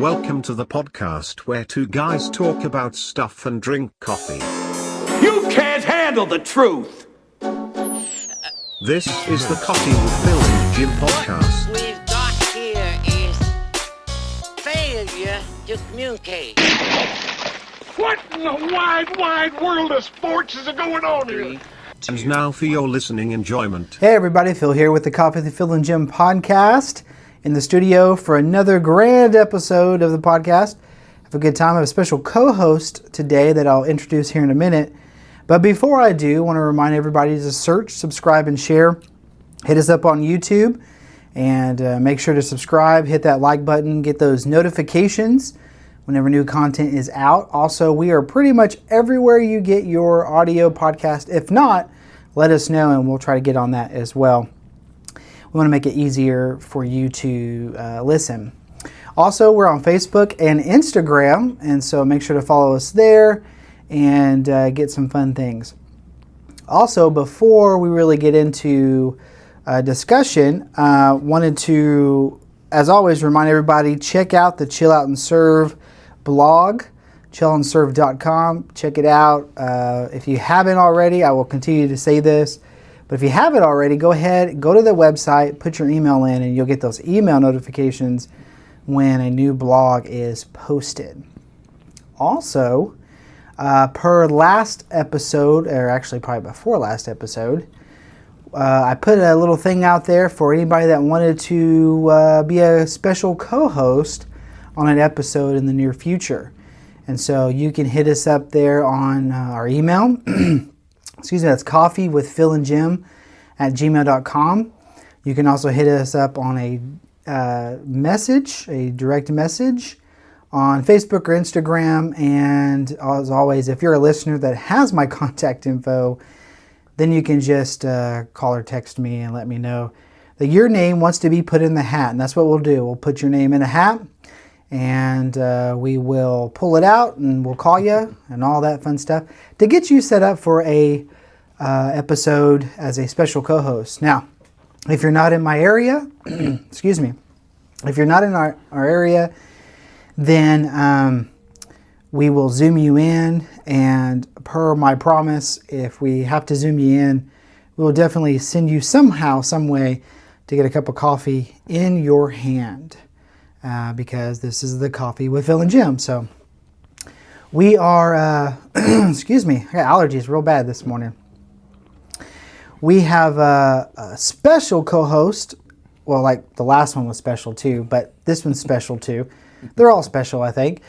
Welcome to the podcast where two guys talk about stuff and drink coffee. You can't handle the truth! This is the Coffee with Phil and Jim podcast. What we've got here is failure to communicate. What in the wide world of sports is going on here? And now for your listening enjoyment. Hey everybody, Phil here with the Coffee with Phil and Jim podcast in the studio for another grand episode of the podcast. Have a good time. I have a special co-host today that I'll introduce here in a minute. But before I do, I want to remind everybody to search, subscribe, and share. Hit us up on YouTube and make sure to subscribe, hit that like button, get those notifications whenever new content is out. Also, we are pretty much everywhere you get your audio podcast. If not, let us know and we'll try to get on that as well. We want to make it easier for you to listen. Also, we're on Facebook and Instagram, and so make sure to follow us there and get some fun things. Also, before we really get into discussion, wanted to, as always, remind everybody, check out the Chill Out and Serve blog, chillandserve.com. Check it out. If you haven't already, I will continue to say this, but if you haven't already, go ahead, go to the website, put your email in, and you'll get those email notifications when a new blog is posted. Also, per last episode, or actually probably before last episode, I put a little thing out there for anybody that wanted to be a special co-host on an episode in the near future. And so you can hit us up there on our email. Excuse me, that's coffeewithphilandjim@gmail.com. You can also hit us up on a message, a direct message on Facebook or Instagram. And as always, if you're a listener that has my contact info, then you can just call or text me and let me know that your name wants to be put in the hat. And that's what we'll do. We'll put your name in a hat and we will pull it out and we'll call you and all that fun stuff to get you set up for a episode as a special co-host. Now, if you're not in my area, excuse me, if you're not in our area, then we will Zoom you in, and per my promise, if we have to Zoom you in, we will definitely send you somehow, some way to get a cup of coffee in your hand, because this is the Coffee with Phil and Jim. So we are, excuse me, I got allergies real bad this morning. We have a special co-host. Well, like the last one was special too, but this one's special too. They're all special, I think,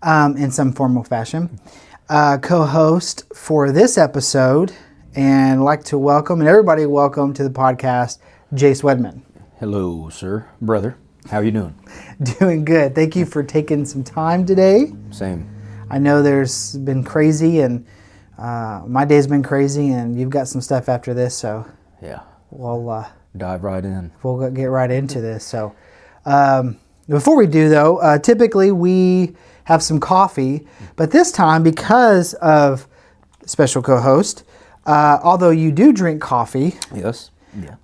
in some form or fashion. Co-host for this episode, and I'd like to welcome, and everybody welcome to the podcast, Jace Wedman. Hello, sir. Brother. How are you doing? Doing good. Thank you for taking some time today. Same. I know there's been crazy, and my day's been crazy, and you've got some stuff after this, so Yeah. we'll Dive right in. we'll get right into this. So before we do, though, typically we have some coffee, but this time, because of special co-host, although you do drink coffee, Yes. Yeah.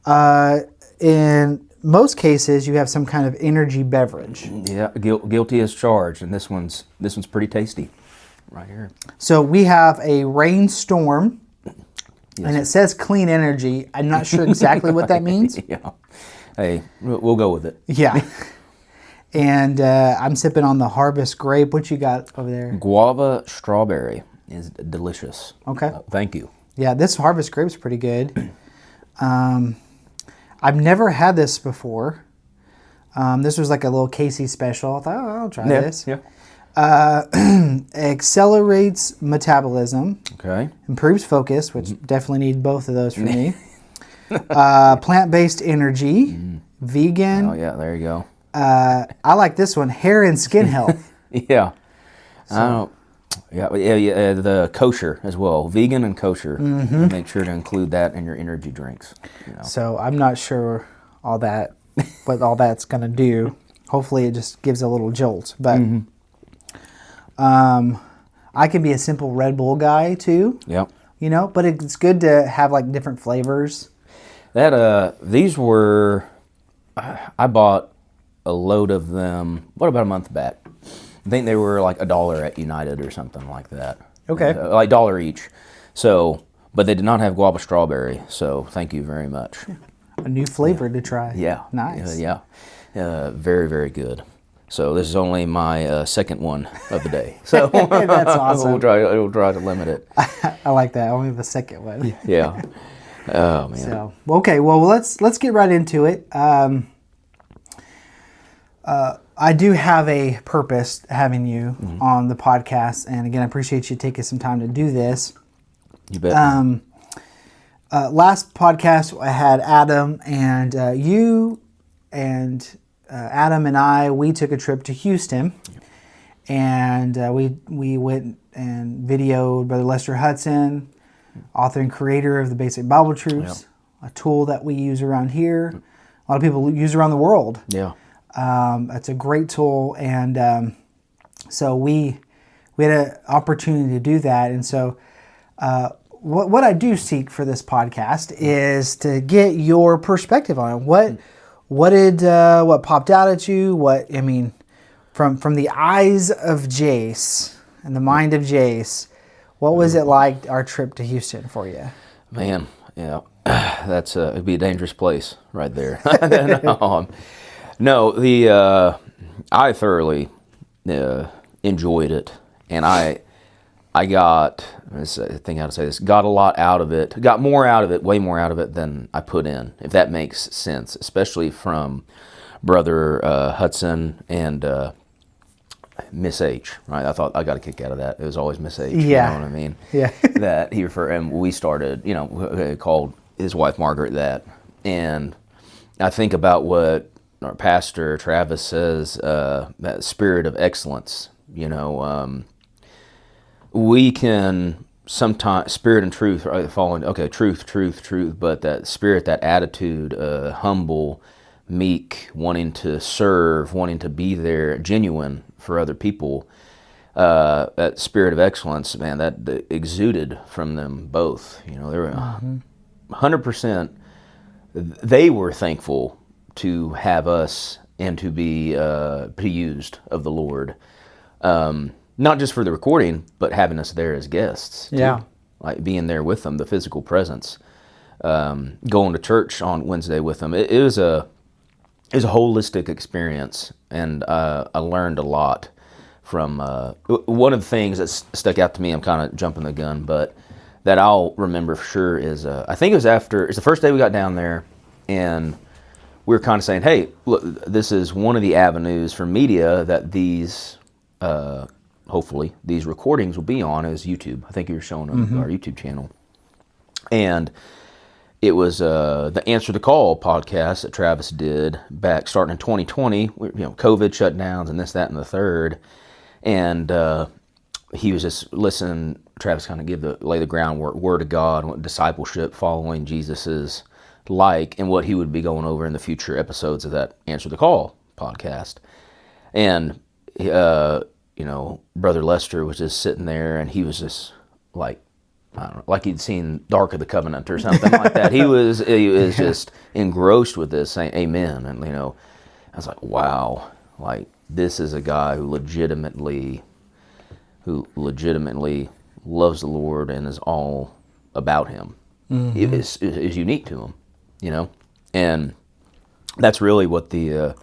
in most cases you have some kind of energy beverage. Yeah. Guilty as charged, and this one's pretty tasty, right here. So we have a rainstorm, Yes, and it says clean energy. I'm not sure exactly what that means. Yeah. Hey, we'll go with it. Yeah. And I'm sipping on the Harvest Grape. What you got over there? Guava strawberry is delicious. Okay. Thank you. Yeah, this Harvest Grape's pretty good. I've never had this before. This was like a little Casey special. I thought, oh, I'll try this. Yeah. Accelerates metabolism, Okay. improves focus, which definitely need both of those for me. Plant-based energy, vegan. Oh yeah. There you go. I like this one, hair and skin health. Yeah. I don't. Yeah. The kosher as well, vegan and kosher. Mm-hmm. Make sure to include that in your energy drinks. You know. So I'm not sure what all that's gonna do. Hopefully it just gives a little jolt. But I can be a simple Red Bull guy too. Yep. You know, but it's good to have like different flavors. These were, I bought a load of them, what, about a month back. I think they were like $1 at United or something like that. Okay. Like $1 each. So, but they did not have guava strawberry. So thank you very much. A new flavor to try. Yeah. Nice. Yeah. Very, very good. So this is only my second one of the day. So That's awesome. We'll try to limit it. I like that. I only have a second one. Yeah. Oh man. So okay, well let's get right into it. I do have a purpose having you on the podcast, and again, I appreciate you taking some time to do this. You bet. Last podcast I had Adam and you and Adam and we took a trip to Houston, and we went and videoed Brother Lester Hutson, author and creator of the Basic Bible Truths, a tool that we use around here. A lot of people use around the world. Yeah. It's a great tool, and so we had an opportunity to do that. And so what I do seek for this podcast is to get your perspective on it. What popped out at you? From the eyes of Jace and the mind of Jace, what was it like, our trip to Houston for you? Man, yeah, that's it'd be a dangerous place right there. No, I thoroughly enjoyed it, and I got, I think how to say this, got a lot out of it, got more out of it, way more out of it than I put in, if that makes sense, especially from Brother Hutson and Miss H, right? I thought I got a kick out of that. It was always Miss H, Yeah. you know what I mean? Yeah. That he referred, and we started, called his wife Margaret that, and I think about what our pastor Travis says, that spirit of excellence. We can sometimes spirit and truth fall into truth, but that spirit, that attitude, humble, meek, wanting to serve, wanting to be there, genuine for other people. That spirit of excellence, man, that exuded from them both. They were 100%. They were thankful to have us and to be used of the Lord, not just for the recording, but having us there as guests. Too. Yeah, like being there with them, the physical presence, going to church on Wednesday with them. It was a holistic experience, and I learned a lot from. One of the things that stuck out to me, I'm kind of jumping the gun, but that I'll remember for sure is I think it's the first day we got down there, and we were kind of saying, hey, look, this is one of the avenues for media that these, hopefully, these recordings will be on is YouTube. I think you were showing on our YouTube channel. And it was the Answer the Call podcast that Travis did back starting in 2020, COVID shutdowns and this, that, and the third. And he was just listening, Travis kind of lay the groundwork, Word of God, what discipleship, following Jesus's and what he would be going over in the future episodes of that Answer the Call podcast. And, Brother Lester was just sitting there, and he was just like, I don't know, like he'd seen Dark of the Covenant or something like that. He was just engrossed with this, saying amen. And, I was like, wow, like this is a guy who legitimately loves the Lord and is all about him. It is unique to him. And that's really what the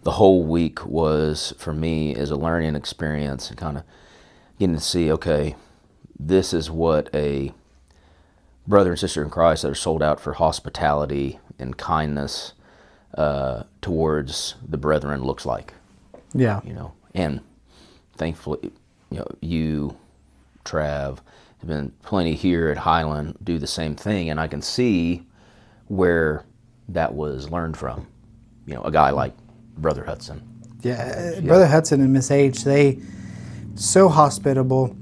whole week was for me, is a learning experience, and kind of getting to see, okay, this is what a brother and sister in Christ that are sold out for hospitality and kindness towards the brethren looks like. Yeah. And thankfully, you, Trav, have been plenty here at Highland do the same thing, and I can see where that was learned from. A guy like Brother Hutson. Yeah, Brother Hutson and Miss H, they so hospitable.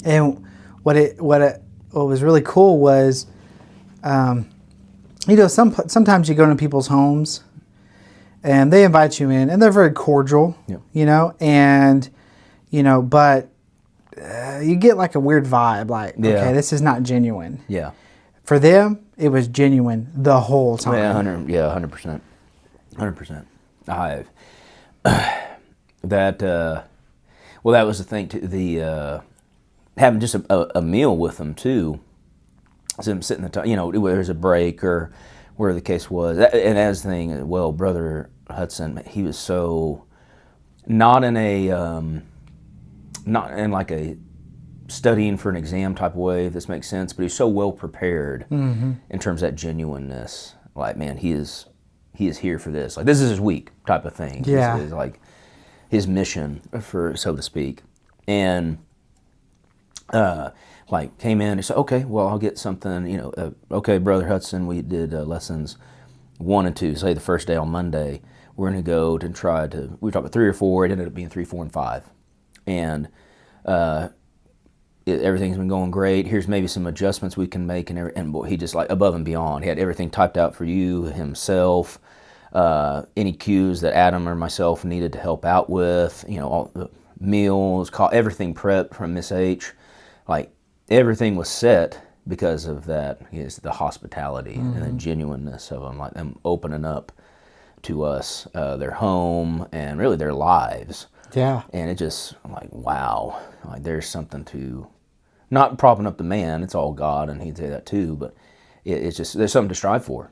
And what was really cool was, sometimes you go into people's homes and they invite you in, and they're very cordial, and but you get like a weird vibe, like, okay, this is not genuine. Yeah. For them, it was genuine the whole time. Yeah, 100%. 100%. That Well, that was the thing, too. The having just a meal with them, too. So him sitting where there's a break or where the case was. And as the thing, well, Brother Hutson, he was so not in like a studying for an exam type of way, if this makes sense, but he's so well prepared in terms of that genuineness. Like, man, he is here for this. Like, this is his week type of thing. Yeah. This is like his mission, for so to speak. And like came in and said, okay, well, I'll get something, okay, Brother Hutson, we did lessons 1 and 2, say the first day on Monday. We're going to go and try to, we talked about 3 or 4, it ended up being 3, 4, and 5. And everything's been going great. Here's maybe some adjustments we can make, and boy, he just like above and beyond. He had everything typed out for you himself. Any cues that Adam or myself needed to help out with, all the meals, everything prepped from Miss H. Like, everything was set because of that. Is the hospitality and the genuineness of them, like them opening up to us, their home and really their lives. Yeah. And it just, I'm like, wow, like there's something to, not propping up the man, it's all God, and he'd say that too, but it's just, there's something to strive for.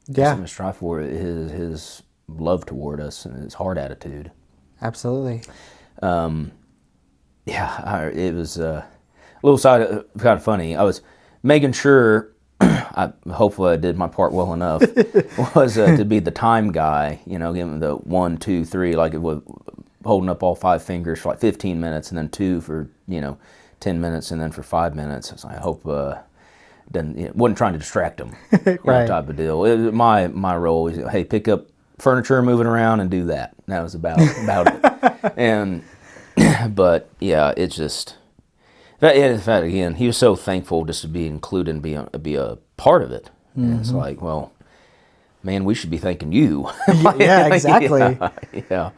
There's something to strive for, his love toward us and his heart attitude. Absolutely. It was a little side, kind of funny. I was making sure, hopefully I did my part well enough, was to be the time guy, giving the 1, 2, 3, like it was holding up all 5 fingers for like 15 minutes, and then 2 for 10 minutes, and then for 5 minutes. So I hope wasn't trying to distract them, right? Type of deal. My role is, hey, pick up furniture, move it around, and do that. And that was about it. And but yeah, it's just. In fact, again, he was so thankful just to be included and be a part of it. And it's like, well, man, we should be thanking you. Yeah, exactly. Yeah.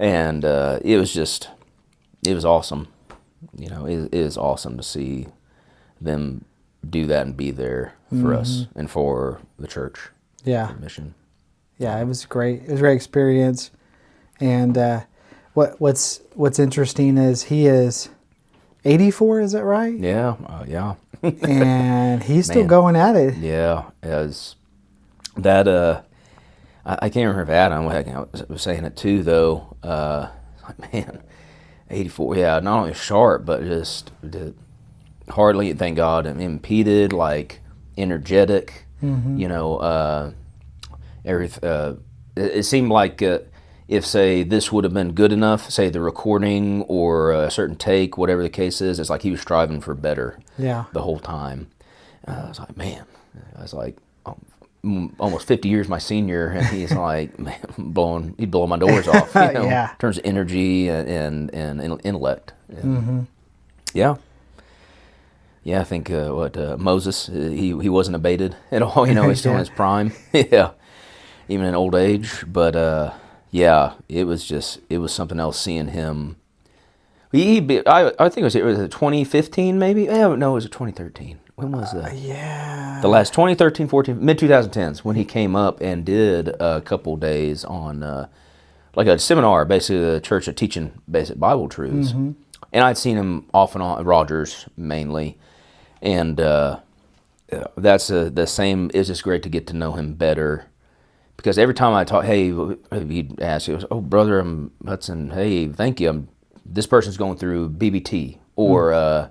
And it was awesome. It is awesome to see them do that and be there for us and for the church. Yeah. The mission. Yeah, it was great. It was a great experience. And what's interesting is he is 84, is that right? Yeah, yeah. And he's still going at it. Yeah, as that. I can't remember if Adam was saying it too, though. Like, man, 84. Yeah, not only sharp, but just hardly, thank God, impeded. Like energetic. Everything. It seemed like. If, say, this would have been good enough, say the recording or a certain take, whatever the case is, it's like he was striving for better the whole time. I was like, man, almost 50 years my senior, and he's like, man, he'd blow my doors off, Yeah. in terms of energy and intellect. Yeah. Yeah, I think, Moses, he wasn't abated at all, he's still in his prime. Yeah, even in old age, but... yeah, it was something else seeing him. I think it was 2015 maybe? No, it was 2013. When was that? Yeah. The last 2013, 14, mid-2010s when he came up and did a couple days on like a seminar, basically the church of teaching basic Bible truths. And I'd seen him off and on, Rogers mainly. And that's the same, it's just great to get to know him better. Because every time I talk, hey, he'd ask, oh, brother, I'm Hutson, hey, thank you. This person's going through BBT, or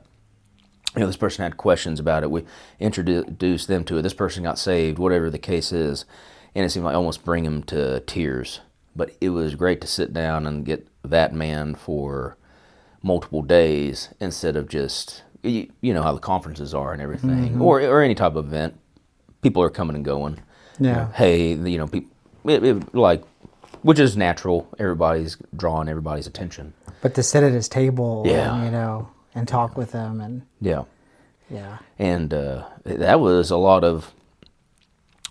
this person had questions about it. We introduced them to it. This person got saved, whatever the case is, and it seemed like almost bring him to tears. But it was great to sit down and get that man for multiple days instead of just, you know how the conferences are and everything, or any type of event. People are coming and going. Yeah. Hey, people, like, which is natural. Everybody's drawing everybody's attention. But to sit at his table, Yeah. and talk with him, and Yeah. And that was a lot of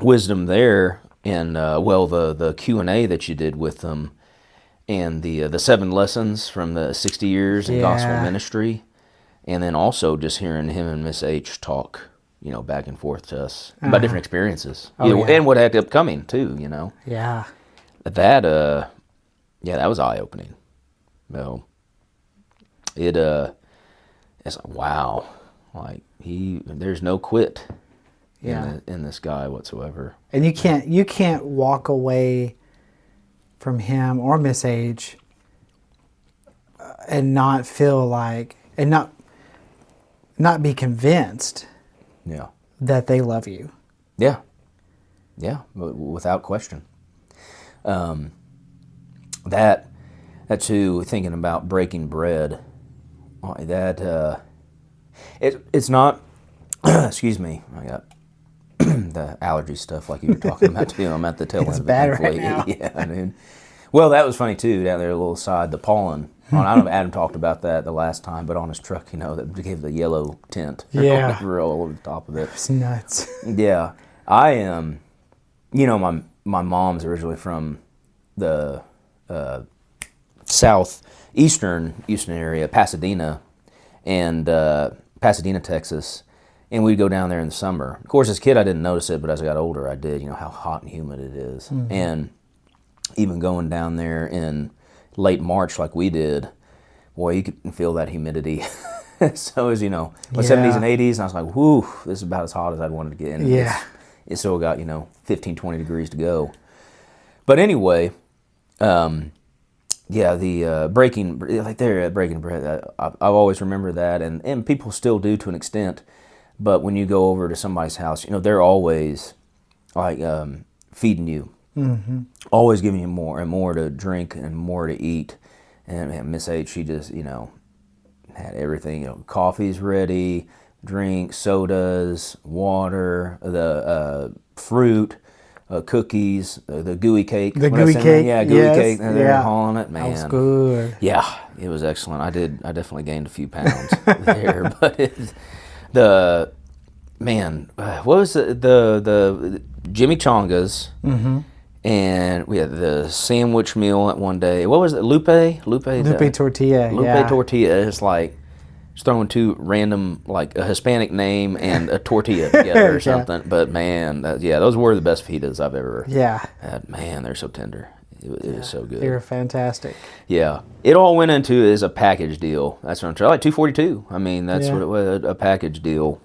wisdom there. And the Q&A that you did with them, and the 7 lessons from the 60 years in gospel ministry, and then also just hearing him and Miss H talk, back and forth to us about different experiences, and what had upcoming too, Yeah. That that was eye opening. it's like, wow, like there's no quit Yeah. in this guy whatsoever. And you can't walk away from him or Miss Age and not feel like, and not be convinced Yeah. that they love you. Yeah. Yeah, without question. That too, thinking about breaking bread, it's not, excuse me, I got the allergy stuff like you were talking about too. I'm at the tail end It's of it. bad right thankfully. now. Yeah, dude. Well, that was funny too, down there, a little side, the pollen. I don't know if Adam talked about that the last time, but on his truck, that gave the yellow tint. Yeah. On the grill over the top of it. It's nuts. Yeah. I am, my mom's originally from the southeastern Houston area, Pasadena, and Pasadena, Texas. And we'd go down there in the summer. Of course, as a kid, I didn't notice it, but as I got older, I did, how hot and humid it is. Mm-hmm. And even going down there in late March like we did, boy, you could feel that humidity. So as, the 70s and 80s, and I was like, whew, this is about as hot as I'd wanted to get. And Yeah. It's still got, 15, 20 degrees to go. But anyway, the breaking bread, I've always remembered that, and people still do to an extent. But when you go over to somebody's house, they're always like feeding you, always giving you more and more to drink and more to eat. And Miss H, she just, had everything. Coffee's ready, drinks, sodas, water, the fruit. Cookies, the gooey cake. The gooey cake, Yeah, gooey yes, cake. And they're yeah. hauling it, man. That was good. Yeah, it was excellent. I definitely gained a few pounds there, but what was the Jimmy Chongas, and we had the sandwich meal at one day. What was it? Lupe tortilla. Lupe tortilla. It's like just throwing two random, like a Hispanic name and a tortilla together or Yeah. something. But man, those were the best fajitas I've ever had. Man, they're so tender. It was so good. They were fantastic. Yeah, it all went into as a package deal. That's what I'm trying. Like $242. I mean, that's what it was, a package deal.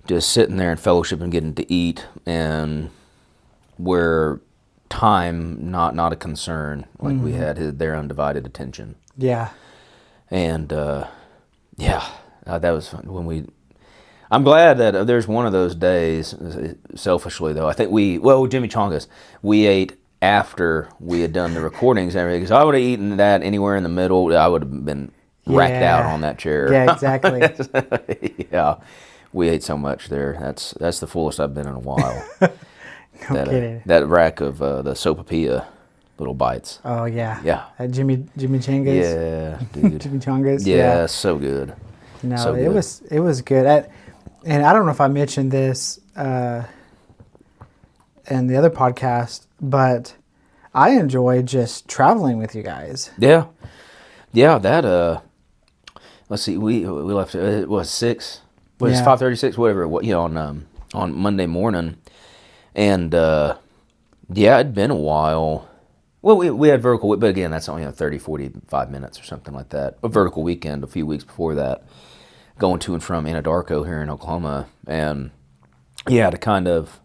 Just sitting there and fellowship and getting to eat, and where time not a concern. Like we had their undivided attention. Yeah. And that was fun I'm glad that there's one of those days, selfishly though, I think Jimmy Chongas, we ate after we had done the recordings and everything, because I would have eaten that anywhere in the middle, I would have been racked out on that chair. Yeah, exactly. Yeah, we ate so much there. That's the fullest I've been in a while. No kidding. That rack of the sopapilla little bites. Oh yeah. Yeah. At Jimmy Changas. Yeah, dude. Jimmy Changas. Yeah, so good. No, So it good. was good. And I don't know if I mentioned this in the other podcast, but I enjoy just traveling with you guys. Yeah. That let's see, we left. It was 6. Was Yeah. 5:36? Whatever. On Monday morning, and it'd been a while. Well, we had vertical, but again, that's only 30, 45 minutes or something like that. A vertical weekend a few weeks before that, going to and from Anadarko here in Oklahoma, and to kind of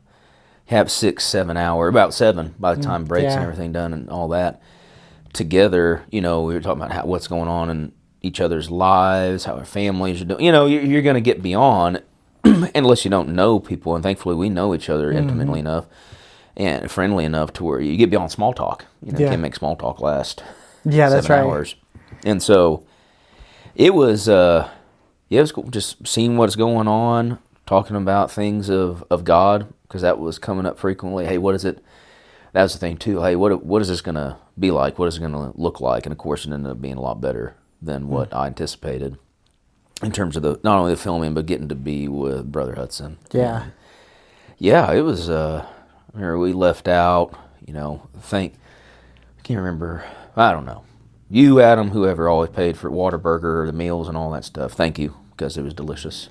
have 6, 7 hour, about 7 by the time breaks and everything done and all that together. We were talking about what's going on in each other's lives, how our families are doing. You're going to get beyond, unless you don't know people, and thankfully we know each other intimately enough and friendly enough to where you get beyond small talk. You can't make small talk last 7 hours. And so it was cool just seeing what's going on, talking about things of God, because that was coming up frequently. Hey, what is it? That was the thing too. Hey, what is this going to be like? What is it going to look like? And of course, it ended up being a lot better than what I anticipated in terms of not only the filming, but getting to be with Brother Hutson. Yeah. It was, remember we left out, I can't remember, I don't know. You, Adam, whoever always paid for Whataburger, the meals and all that stuff. Thank you, because it was delicious.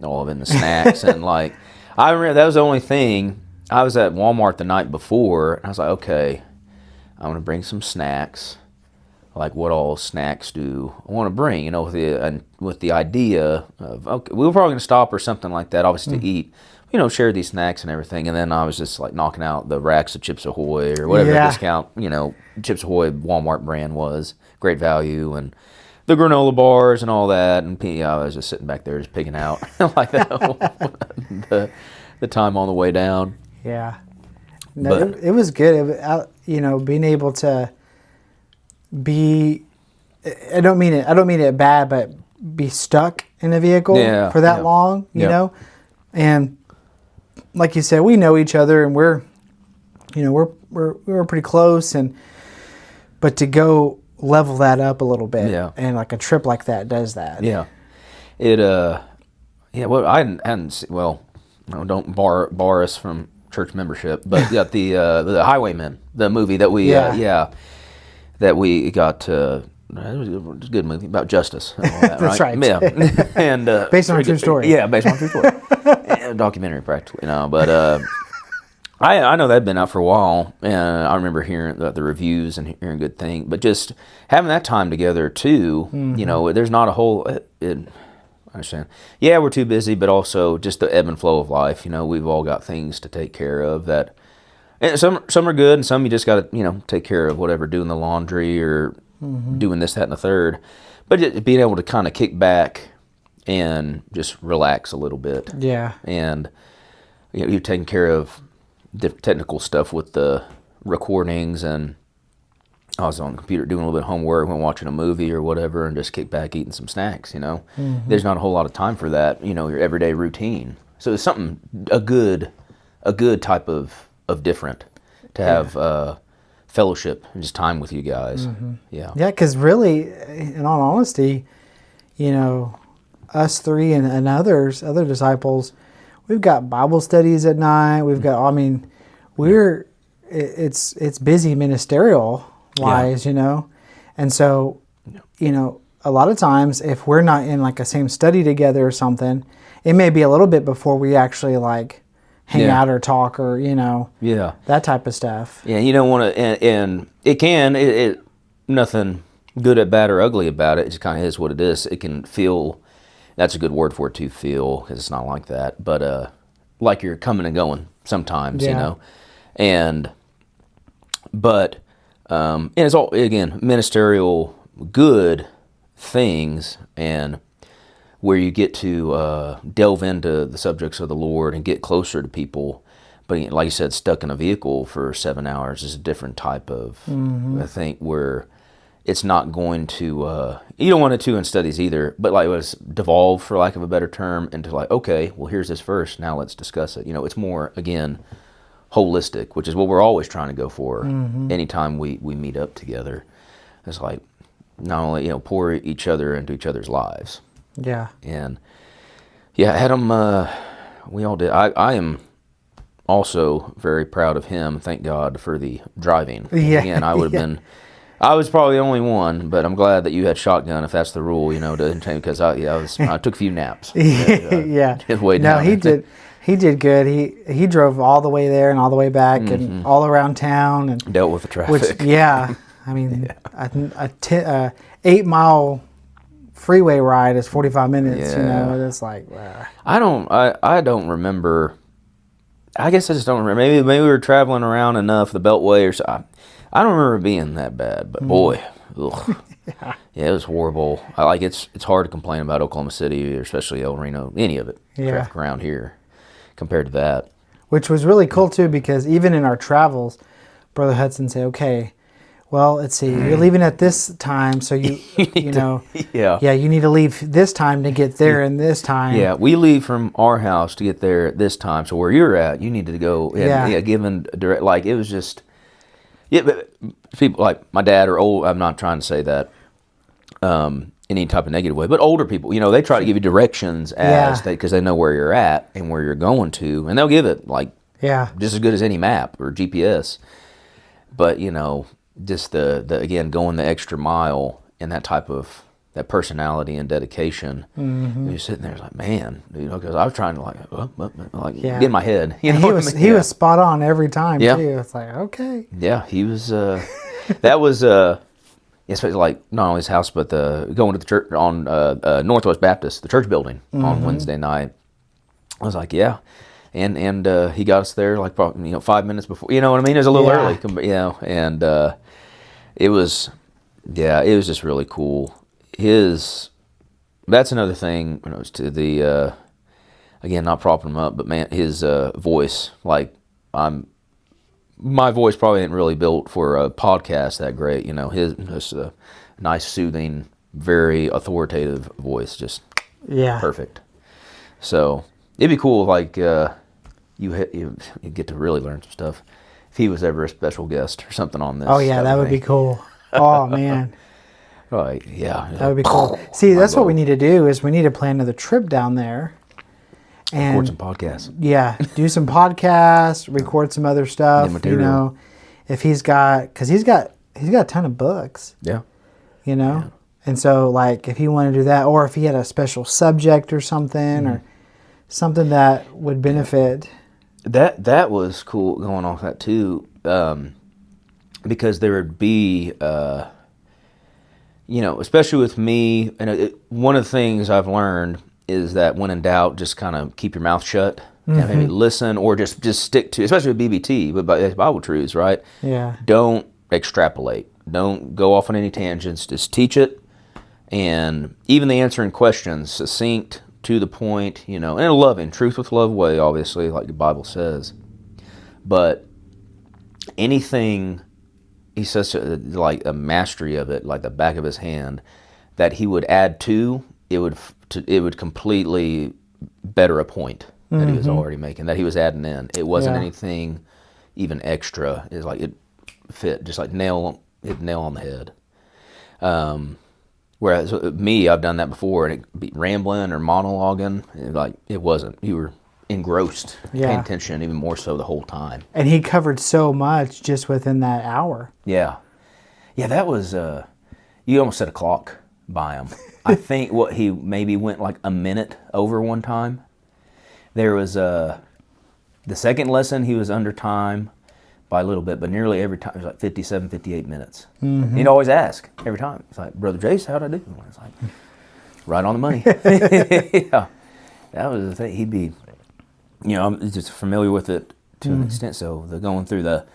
All of it in the snacks. And I remember that was the only thing. I was at Walmart the night before, and I was like, okay, I'm going to bring some snacks. like what all snacks do I want to bring, with the idea of, okay, we were probably going to stop or something like that, obviously to eat, share these snacks and everything. And then I was just like knocking out the racks of Chips Ahoy or whatever the discount, Chips Ahoy Walmart brand was, great value, and the granola bars and all that. And I was just sitting back there just picking out like that the time on the way down. Yeah. No, it was good. Being able to be, I don't mean it bad, but be stuck in a vehicle for that long, you know? And like you said, we know each other and we're pretty close, but to go level that up a little bit, and like a trip like that does that. Yeah. Well, I hadn't don't bar us from church membership, but the Highwaymen, the movie that we that we got. It was a good movie about justice. And all that, That's right. Yeah, and Based on a true story. Yeah, based on a true story. Documentary, practically. But I know that'd been out for a while, and I remember hearing the reviews and hearing good things. But just having that time together too, there's not a whole. I understand. Yeah, we're too busy, but also just the ebb and flow of life. We've all got things to take care of that. And some are good, and some you just got to take care of, whatever, doing the laundry or doing this, that, and the third. But just being able to kind of kick back and just relax a little bit. Yeah. And you're taking care of technical stuff with the recordings, and I was on the computer doing a little bit of homework when watching a movie or whatever, and just kick back eating some snacks. There's not a whole lot of time for that. Your everyday routine. So it's something a good type of different to have fellowship and just time with you guys. Yeah, because really, in all honesty, us three and other disciples, we've got Bible studies at night. We've got, it's busy ministerial wise, and so, a lot of times if we're not in like a same study together or something, it may be a little bit before we actually like hang out or talk or, that type of stuff. Yeah, you don't want to, and it nothing good or bad or ugly about it. It just kind of is what it is. It can feel, that's a good word for it, to feel, because it's not like that, but like you're coming and going sometimes, but it's all, again, ministerial good things, and where you get to delve into the subjects of the Lord and get closer to people. But like you said, stuck in a vehicle for 7 hours is a different type of, I think, where it's not going to, you don't want it to in studies either, but like it was devolved, for lack of a better term, into like, okay, well, here's this verse, now let's discuss it. It's more, again, holistic, which is what we're always trying to go for anytime we meet up together. It's like, not only, pour each other into each other's lives. Yeah. And Adam, we all did. I am also very proud of him. Thank God for the driving. Yeah. Again, I would have been, I was probably the only one, but I'm glad that you had shotgun, if that's the rule, because I took a few naps. Yeah. Way down. No, he did good. He drove all the way there and all the way back and all around town and dealt with the traffic. A 8-mile freeway ride is 45 minutes. It's like, I don't remember. I guess I just don't remember. Maybe we were traveling around enough the Beltway or so. I don't remember it being that bad, but boy, it was horrible. It's hard to complain about Oklahoma City, or especially El Reno, any of it, traffic around here, compared to that. Which was really cool too, because even in our travels, Brother Hutson said, okay, well, let's see, you're leaving at this time, so you need to leave this time to get there in this time. Yeah, we leave from our house to get there at this time, so where you're at, you need to go, given direct, like, it was just, but people like my dad are old, I'm not trying to say that in any type of negative way, but older people, they try to give you directions because they know where you're at and where you're going to, and they'll give it, like, just as good as any map or GPS, but, just the again, going the extra mile and that type of, that personality and dedication. You're sitting there like, man, because I was trying to get in my head. He was spot on every time too. It's like, okay. Yeah, he was. That was especially like not only his house, but going to the church on Northwest Baptist, the church building on Wednesday night. I was like, yeah, and he got us there like probably 5 minutes before. You know what I mean? It was a little early, and it was just really cool. That's another thing when it was to the again, not propping him up, but man, his voice, like my voice probably ain't really built for a podcast that great. His just a nice, soothing, very authoritative voice, just perfect. So it'd be cool, like you get to really learn some stuff if he was ever a special guest or something on this. Oh yeah, that would be cool. Oh man. Right, yeah. That would be cool. See, that's what we need to do is we need to plan another trip down there. And record some podcasts. Yeah, do some podcasts, record some other stuff. If he's got a ton of books. Yeah. And so like if he wanted to do that, or if he had a special subject or something, or something that would benefit. That was cool going off that too, because there would be. Especially with me, and one of the things I've learned is that when in doubt, just kind of keep your mouth shut and maybe listen, or just stick to, especially with BBT, but Bible truths, right? Yeah. Don't extrapolate. Don't go off on any tangents. Just teach it, and even the answering questions, succinct, to the point, in a loving, truth with love way, obviously, like the Bible says. But anything. He's such like a mastery of it, like the back of his hand, that he would add to it would completely better a point that he was already making, that he was adding in. It wasn't anything even extra. It's like it fit, just like nail on the head. Whereas me, I've done that before, and it'd be rambling or monologuing. It wasn't. You were engrossed, paying attention even more so the whole time. And he covered so much just within that hour. Yeah, that was. You almost set a clock by him. I think he maybe went like a minute over one time. There was the second lesson he was under time by a little bit, but nearly every time it was like 57, 58 minutes. He'd always ask every time. It's like, Brother Jace, how'd I do? It's like, right on the money. Yeah, that was the thing. He'd be. I'm just familiar with it to an extent. So going through the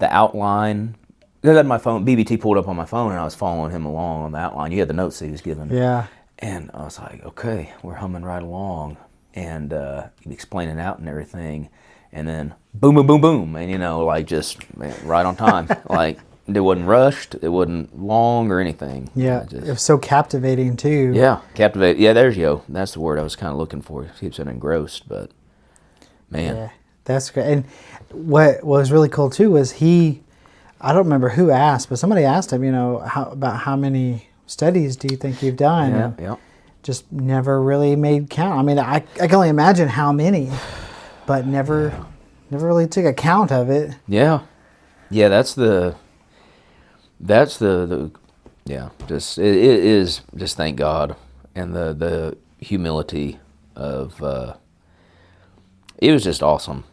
outline. I had my phone, BBT pulled up on my phone, and I was following him along on the outline. You had the notes he was giving. Yeah. And I was like, okay, we're humming right along, and he'd be explaining out and everything, and then boom, boom, boom, boom, and just right on time. Like it wasn't rushed, it wasn't long or anything. Yeah, it was so captivating too. Yeah, captivating. Yeah, there's that's the word I was kind of looking for. It keeps it engrossed, but. Man. Yeah, that's great. And what was really cool too was I don't remember who asked, but somebody asked him, about how many studies do you think you've done? Yeah. Just never really made count. I mean, I can only imagine how many, but never really took account of it. Yeah. Yeah, that's the just, it is just thank God, and the humility of, it was just awesome.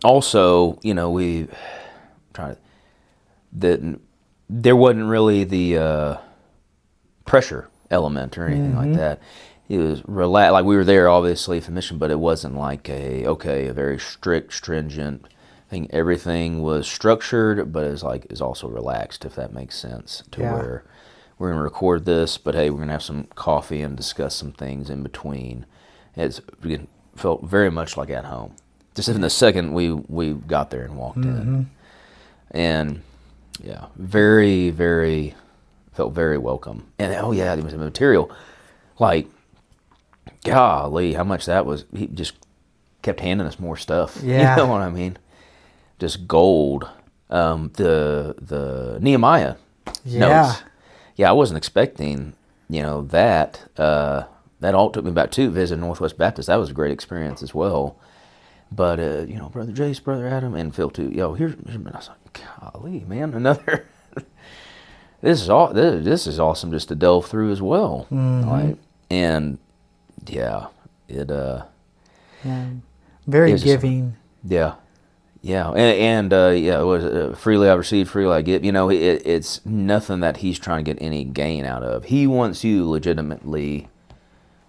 Also, we tried that there wasn't really the pressure element or anything like that. It was relaxed. Like we were there, obviously, for mission, but it wasn't like a very strict, stringent thing. Everything was structured, but it's also relaxed, if that makes sense. Where we're going to record this, but hey, we're going to have some coffee and discuss some things in between. It felt very much like at home. Just in the second we got there and walked in. And yeah, very, very, felt very welcome. And there was material. Like, golly, how much that was. He just kept handing us more stuff. Yeah. You know what I mean? Just gold. The Nehemiah notes. Yeah, I wasn't expecting, that. That all took me back to visit Northwest Baptist. That was a great experience as well. But, Brother Jace, Brother Adam, and Phil too. Here's I was like, golly, man, another. This is awesome just to delve through as well. Like, and yeah, it. Very giving. Yeah, it was freely I receive, freely I give. It's nothing that he's trying to get any gain out of. He wants you legitimately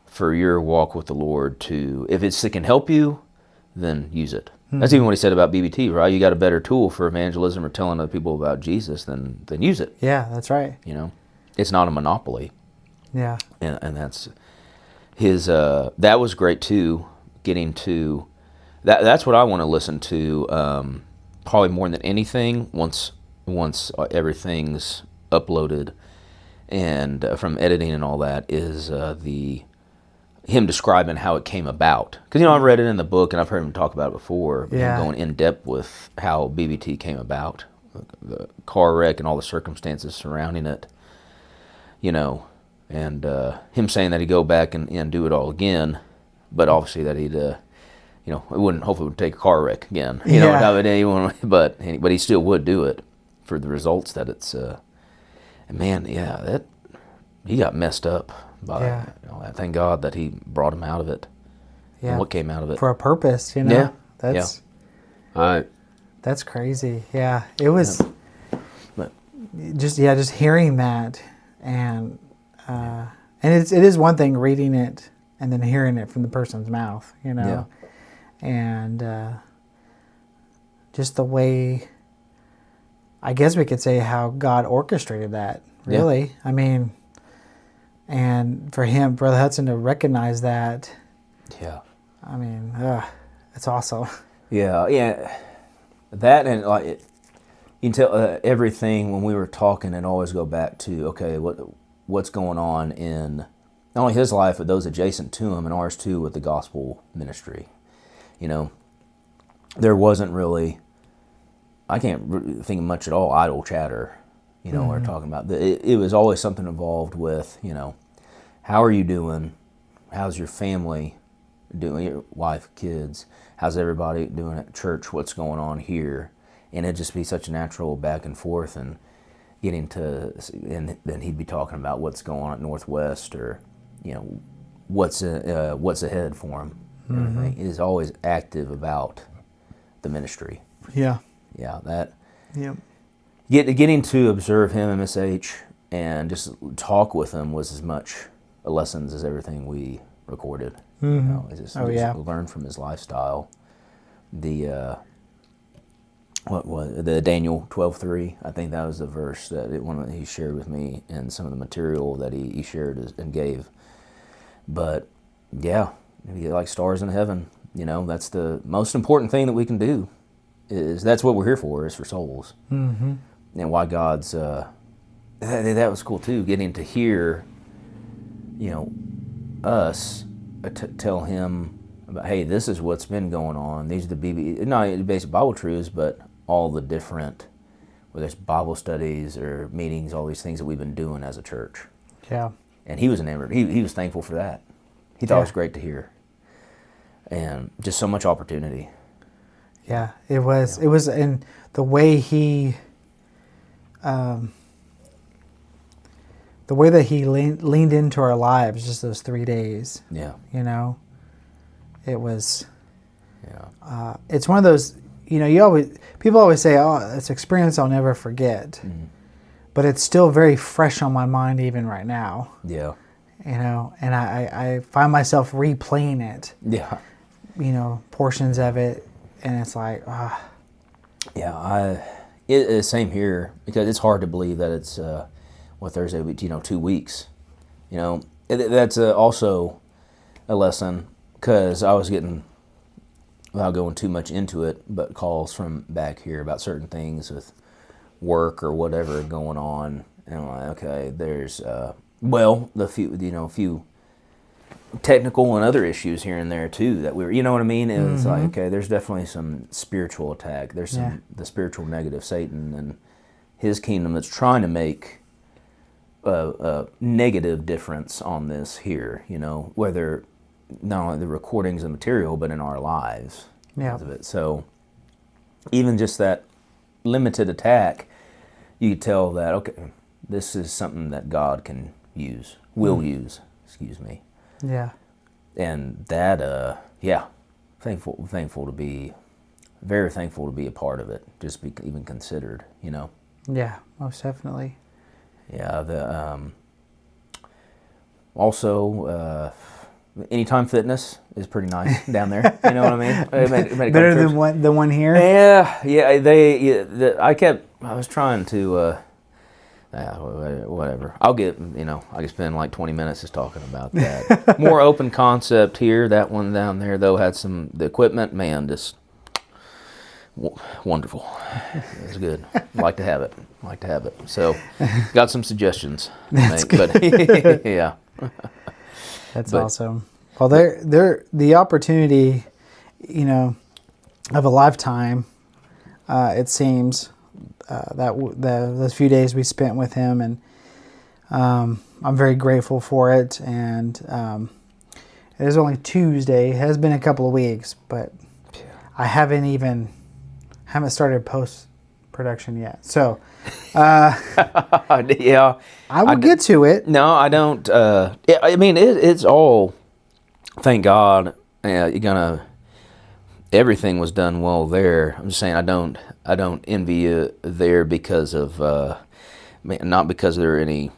for your walk with the Lord to, if it can help you, then use it. That's even what he said about BBT, right? You got a better tool for evangelism or telling other people about Jesus, then use it. Yeah, that's right. It's not a monopoly. Yeah. And that's his. That was great too. Getting to that's what I want to listen to. Probably more than anything. Once everything's uploaded and from editing and all that is him describing how it came about. Because I've read it in the book and I've heard him talk about it before. Yeah. Him going in depth with how BBT came about, the car wreck and all the circumstances surrounding it. And him saying that he'd go back and do it all again, but obviously that he'd, it hopefully would take a car wreck again. But he still would do it for the results that it's. That he got messed up by. Yeah. Thank God that he brought him out of it. Yeah. And what came out of it For a purpose, Yeah. That's that's crazy. Yeah, it was. But Just hearing that, and it is one thing reading it and then hearing it from the person's mouth, Yeah. and just the way, I guess we could say how God orchestrated that. Really, I mean, and for him, Brother Hutson, to recognize that. Yeah. I mean, it's awesome. Yeah. That and you can tell everything when we were talking, and always go back to what's going on in not only his life but those adjacent to him and ours too with the gospel ministry. There wasn't really, I can't think of much at all idle chatter. We're talking about it was always something involved with how are you doing, how's your family doing, your wife, kids, how's everybody doing at church, what's going on here. And it'd just be such a natural back and forth, and getting to, and then he'd be talking about what's going on at Northwest, or what's ahead for him. Everything. He is always active about the ministry. Yeah. Yeah, that. Yep. Getting to observe him, MSH, and just talk with him was as much a lessons as everything we recorded. Just learn from his lifestyle. The the Daniel 12:3. I think that was the verse that he shared with me, and some of the material that he shared and gave. But yeah, maybe like stars in heaven. That's the most important thing that we can do. That's what we're here for, is for souls. Mm-hmm. And why God's that was cool too. Getting to hear, us tell him about, hey, this is what's been going on. These are the not basic Bible truths, but all the different, whether it's Bible studies or meetings, all these things that we've been doing as a church. Yeah. And he was enamored. He was thankful for that. He thought it was great to hear. And just so much opportunity. Yeah, it was. It was, and the way he, the way that he leaned into our lives just those 3 days. Yeah. It was. Yeah. It's one of those. People always say, "Oh, it's an experience I'll never forget," but it's still very fresh on my mind even right now. Yeah. And I find myself replaying it. Yeah. Portions of it, and it's like, Yeah, same here, because it's hard to believe that it's Thursday will be 2 weeks. That's also a lesson, because I was getting, without going too much into it, but calls from back here about certain things with work or whatever going on, and I'm like, okay, there's the few technical and other issues here and there too that we were, what I mean? It was like, okay, there's definitely some spiritual attack. There's the spiritual negative, Satan and his kingdom, that's trying to make a negative difference on this here, whether not only the recordings and material, but in our lives. Yeah. Because of it. So even just that limited attack, you could tell that, okay, this is something that God can use, will use, excuse me. Yeah. And that, thankful to be very thankful to be a part of it, just be even considered, you know. Yeah, most definitely. Yeah, also, Anytime Fitness is pretty nice down there. You know what I mean? It made a couple Better trips. than the one here? Yeah. I was trying to, whatever. I could spend like 20 minutes just talking about that. More open concept here. That one down there, though, had the equipment, man, just wonderful. It was good. Like to have it. So, got some suggestions. That's good. But, yeah. That's awesome. Well, they're the opportunity, you know, of a lifetime. It seems those few days we spent with him, and I'm very grateful for it. And it is only Tuesday. It has been a couple of weeks, but I haven't started post production yet. So, yeah, I will get to it. No, I don't. I mean, it's all. Thank God, everything was done well there. I'm just saying, I don't envy you there because of, not because there are any,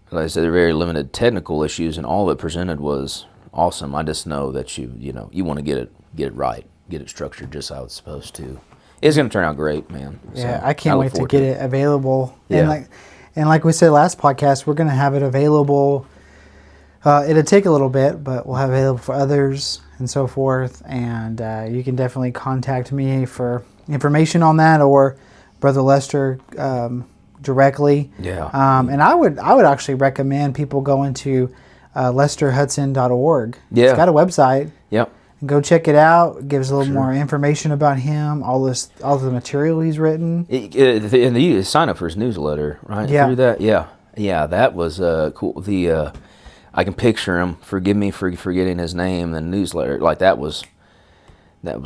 like I said, there are very limited technical issues, and all that presented was awesome. I just know that you want to get it right, get it structured just how it's supposed to. It's going to turn out great, man. Yeah, So, I can't wait to get it available. Yeah. And like we said last podcast, we're going to have it available. It'll take a little bit, but we'll have it available for others and so forth. And you can definitely contact me for information on that, or Brother Lester directly. Yeah. And I would actually recommend people going to lesterhudson.org. Yeah. It's got a website. Yep. Go check it out. It gives a little more information about him, all the material he's written. And you sign up for his newsletter, right? Yeah. Through that? Yeah, that was cool. I can picture him. Forgive me for forgetting his name. The newsletter, like that was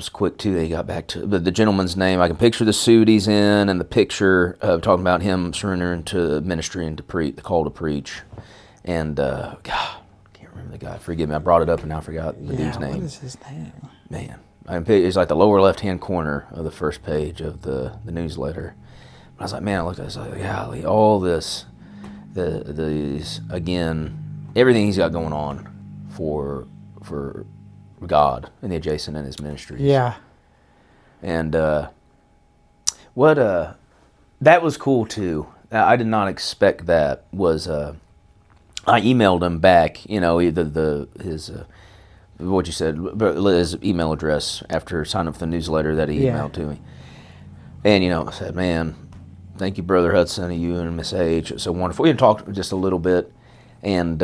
quick too. They got back to the gentleman's name. I can picture the suit he's in, and the picture of talking about him surrendering to ministry and the call to preach. And God, the guy, forgive me, I brought it up and now I forgot the dude's name. What is his name? Man, it's like the lower left-hand corner of the first page of the newsletter. I was like, man, I looked at it, I was like, golly, all this, these again, everything he's got going on for God and the adjacent in his ministries. Yeah. And that was cool too. I did not expect that. I emailed him back, his what you said, his email address after signing up for the newsletter that he emailed to me. And, I said, man, thank you, Brother Hutson, and you and Miss H. It's so wonderful. We had talked just a little bit, and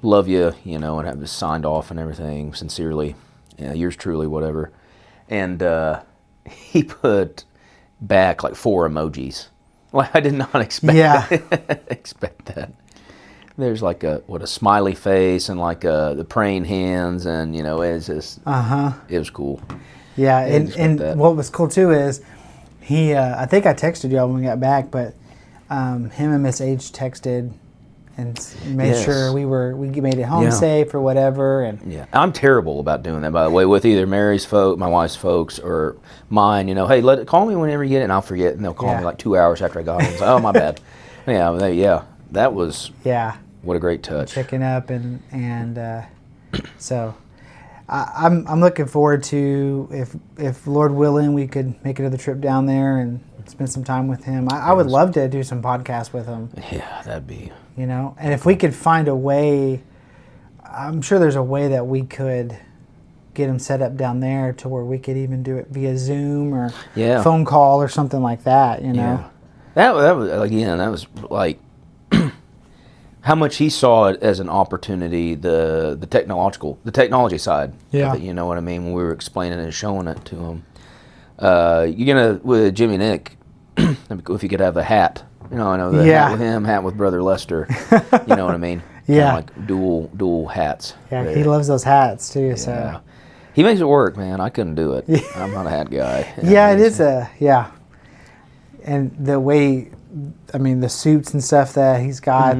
love you, and have this signed off and everything, sincerely. Yours truly, whatever. And he put back like 4 emojis. Like, I did not expect expect that. There's like a smiley face and like the praying hands, and it's just it was cool. Yeah, and what was cool too is he I think I texted y'all when we got back, but him and Miss H texted and made sure we made it home safe or whatever. And I'm terrible about doing that, by the way, with either Mary's folk, my wife's folks, or mine. Hey, call me whenever you get it, and I'll forget, and they'll call me like 2 hours after I got it. It's like, oh, my bad. That was what a great touch. Checking up and so I'm looking forward to if Lord willing we could make another trip down there and spend some time with him. I would love to do some podcasts with him. Yeah, that'd be. And if we could find a way, I'm sure there's a way that we could get him set up down there to where we could even do it via Zoom or phone call or something like that. Yeah. That was like how much he saw it as an opportunity, the technology side. Yeah. Of it, you know what I mean? When we were explaining and showing it to him. You're with Jimmy Nick, if you could have a hat. I know the hat with him, hat with Brother Lester. You know what I mean? Yeah. Like dual hats. Yeah, there. he loves those hats too. So. Yeah. He makes it work, man. I couldn't do it. I'm not a hat guy. It is and the way, the suits and stuff that he's got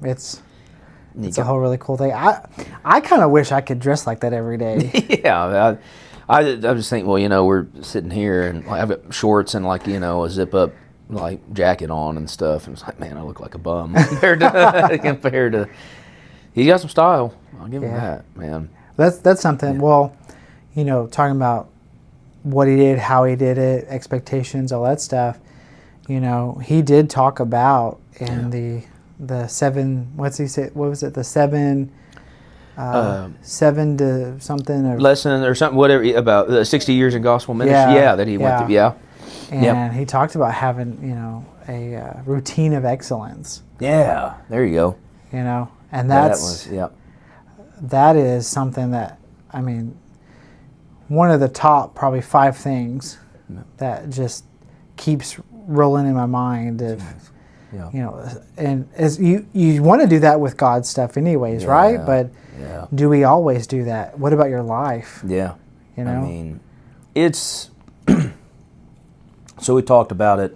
it's a whole really cool thing. I kind of wish I could dress like that every day. Yeah, I just think, well, we're sitting here and like, I've got shorts and like, a zip up like jacket on and stuff, and it's like, man, I look like a bum compared to. He got some style. I'll give him that, man. That's something. Yeah. Well, talking about what he did, how he did it, expectations, all that stuff. He did talk about in the 7. What's he say? What was it? The 7. 7 to something or lesson or something, whatever, about 60 years in gospel ministry. Yeah, that he went through. Yeah, and he talked about having a routine of excellence. Yeah, there you go. And that is something that, I mean, one of the top probably 5 things that just keeps rolling in my mind of. And as you want to do that with God's stuff anyways, right? But do we always do that? What about your life? Yeah. I mean, it's... So we talked about it.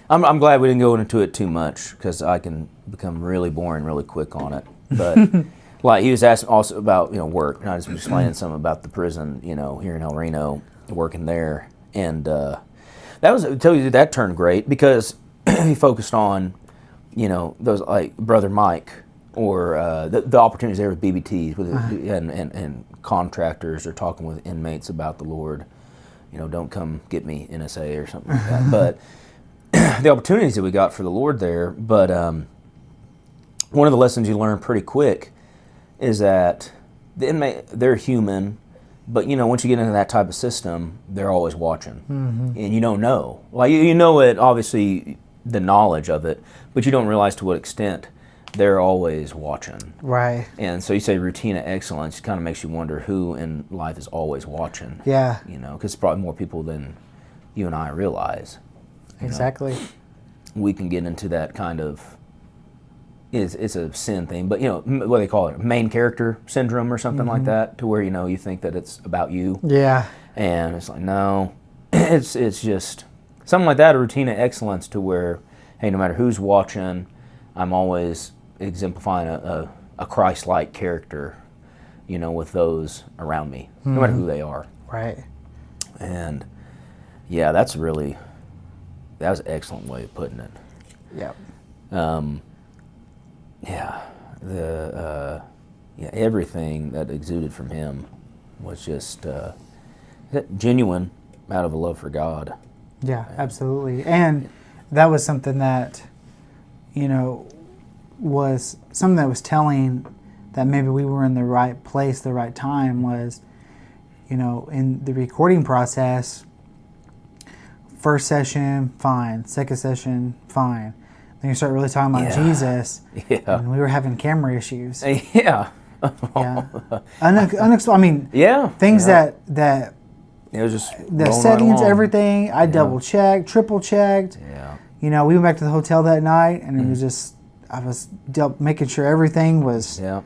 I'm glad we didn't go into it too much because I can become really boring really quick on it. But like he was asking also about, work. And I was explaining something about the prison, here in El Reno, working there. And that turned great because he focused on... those like Brother Mike or the opportunities there with BBTs and contractors are talking with inmates about the Lord. Don't come get me, NSA or something like that. But the opportunities that we got for the Lord there. But one of the lessons you learn pretty quick is that the inmate, they're human, but once you get into that type of system, they're always watching, and you don't know. Like it obviously. The knowledge of it, but you don't realize to what extent they're always watching. Right. And so you say routine of excellence, it kind of makes you wonder who in life is always watching. Yeah. Because it's probably more people than you and I realize. Exactly. We can get into that kind of, it's a sin thing, but what they call it, main character syndrome or something like that, to where you think that it's about you. Yeah. And it's like, no, it's just... Something like that, a routine of excellence to where, hey, no matter who's watching, I'm always exemplifying a Christ-like character, with those around me, no matter who they are. Right. And, yeah, that was an excellent way of putting it. Yep. Everything that exuded from him was just genuine out of a love for God. Yeah, absolutely. And that was something that, was something that was telling that maybe we were in the right place, the right time was, in the recording process, first session, fine. Second session, fine. Then you start really talking about Jesus, and we were having camera issues. Yeah. Things that it was just the settings, everything. I double checked, triple checked. Yeah. We went back to the hotel that night, and it was just I was making sure everything was, on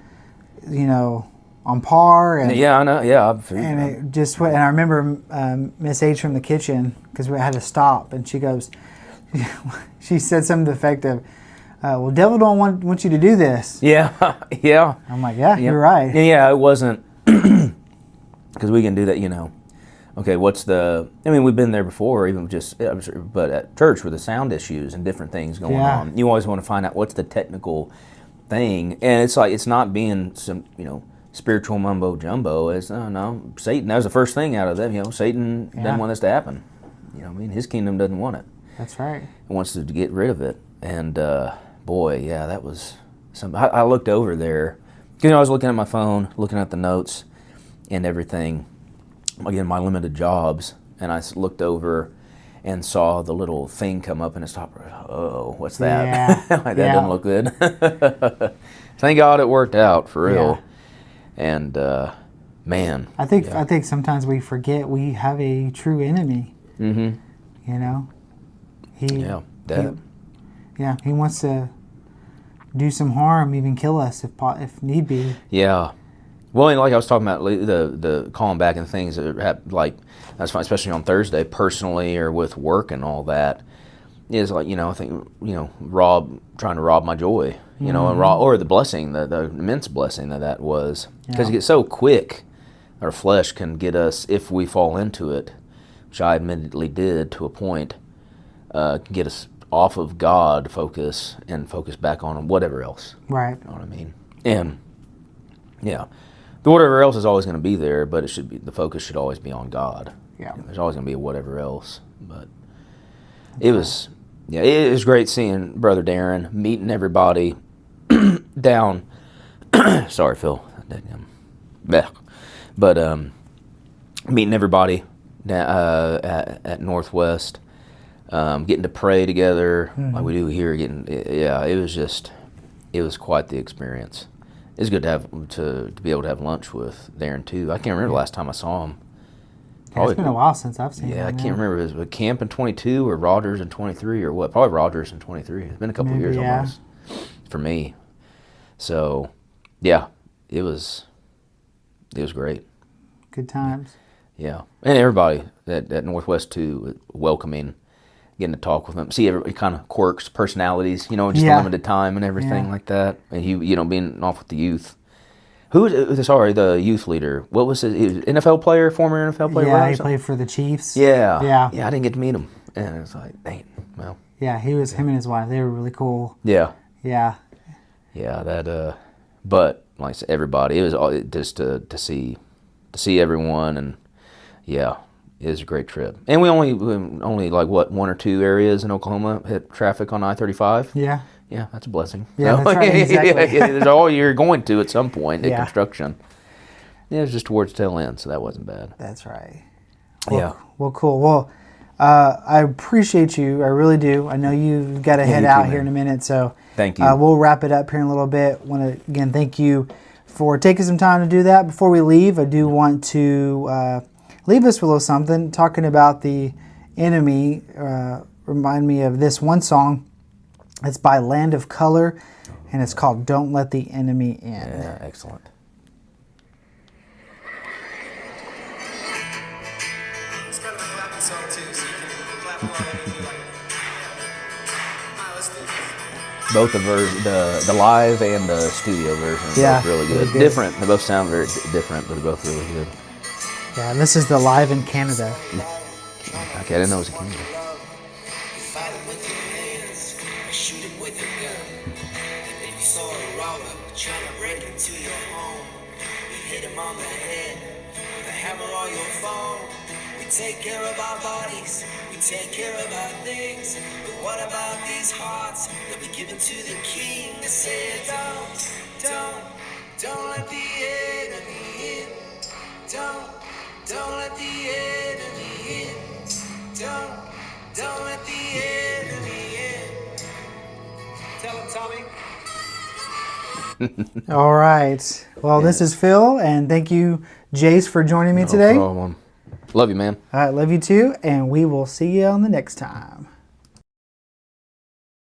par. And I know. Yeah. And it just went. And I remember Miss H from the kitchen because we had to stop, and she goes, she said something to the effect of, "Well, devil don't want you to do this." Yeah. Yeah. I'm like, you're right. Yeah, it wasn't because we can do that, Okay, we've been there before, even but at church with the sound issues and different things going on. You always want to find out what's the technical thing. And it's like, it's not being some, spiritual mumbo jumbo. It's, no, Satan, that was the first thing out of them. Satan doesn't want this to happen. His kingdom doesn't want it. That's right. He wants to get rid of it. And that was something. I looked over there. I was looking at my phone, looking at the notes and everything. Again, my limited jobs, and I looked over and saw the little thing come up in his top. Oh, what's that? Yeah. That doesn't look good. Thank God it worked out for real. Yeah. And man, I think sometimes we forget we have a true enemy. Mm-hmm. He wants to do some harm, even kill us if need be. Yeah. Well, and like I was talking about the calling back and things that have, like, that's fine, especially on Thursday, personally or with work and all that, is like, I think, trying to rob my joy, and or the blessing, the immense blessing that was, because it gets so quick our flesh can get us, if we fall into it, which I admittedly did to a point, can get us off of God focus and focus back on whatever else. Right. You know what I mean? And yeah, the whatever else is always going to be there, but it should be, the focus should always be on God. Yeah. There's always going to be a whatever else, but it was, yeah, it was great seeing Brother Darren, meeting everybody down. Sorry, Phil. But meeting everybody at Northwest, getting to pray together like we do here. It was quite the experience. It was good to be able to have lunch with Darren too. I can't remember the last time I saw him. It's been a while since I've seen him. Yeah, I can't remember. It was Camp in 22 or Rogers in 23 or what? Probably Rogers in 23. It's been a couple of years almost for me. So, yeah, it was great. Good times. Yeah, and everybody at Northwest too, welcoming, getting to talk with them, see everybody kind of quirks, personalities, just the limited time and everything like that, and being off with the youth. The youth leader. What was it? He was an NFL player, former NFL player. Yeah, he played for the Chiefs. Yeah, yeah. I didn't get to meet him, and it was like, dang, well. Yeah, him and his wife. They were really cool. Yeah. Yeah. Yeah, that. But like I said, everybody. It was all just to see everyone, and yeah, it was a great trip. And we only like what 1 or 2 areas in Oklahoma hit traffic on I-35. Yeah. Yeah, that's a blessing. Yeah, that's right, exactly. It's all you're going to at some point in Yeah. construction. Yeah, it was just towards the tail end, so that wasn't bad. That's right. Yeah. Well, cool. Well, I appreciate you. I really do. I know you've got to head you out too, here in man. a minute, so Thank you. We'll wrap it up here in a little bit. Want to again thank you for taking some time to do that. Before we leave, I do want to leave us with a little something. Talking about the enemy, remind me of this one song. It's by Land of Color, and it's called "Don't Let the Enemy In." Yeah, excellent. It's kind of a clapping song too, so you can clap along if you like. Alright, let's do this. Both the live and the studio version are both really good. really good. Different. They both sound very different, but they're both really good. Yeah, and this is the live in Canada. Okay, I didn't know it was a Canada. Fight him with your hands, shoot him with a gun. And if you saw a robber trying to break into your home, you hit him on the head with a hammer or your phone. We take care of our bodies, we take care of our things. But what about these hearts that we given to the king? They say, don't let the enemy in. Don't let the enemy in. Don't let the enemy in. Tell him, Tommy. All right. Well, this is Phil, and thank you, Jace, for joining me today. No problem. Love you, man. All right, love you too, and we will see you on the next time.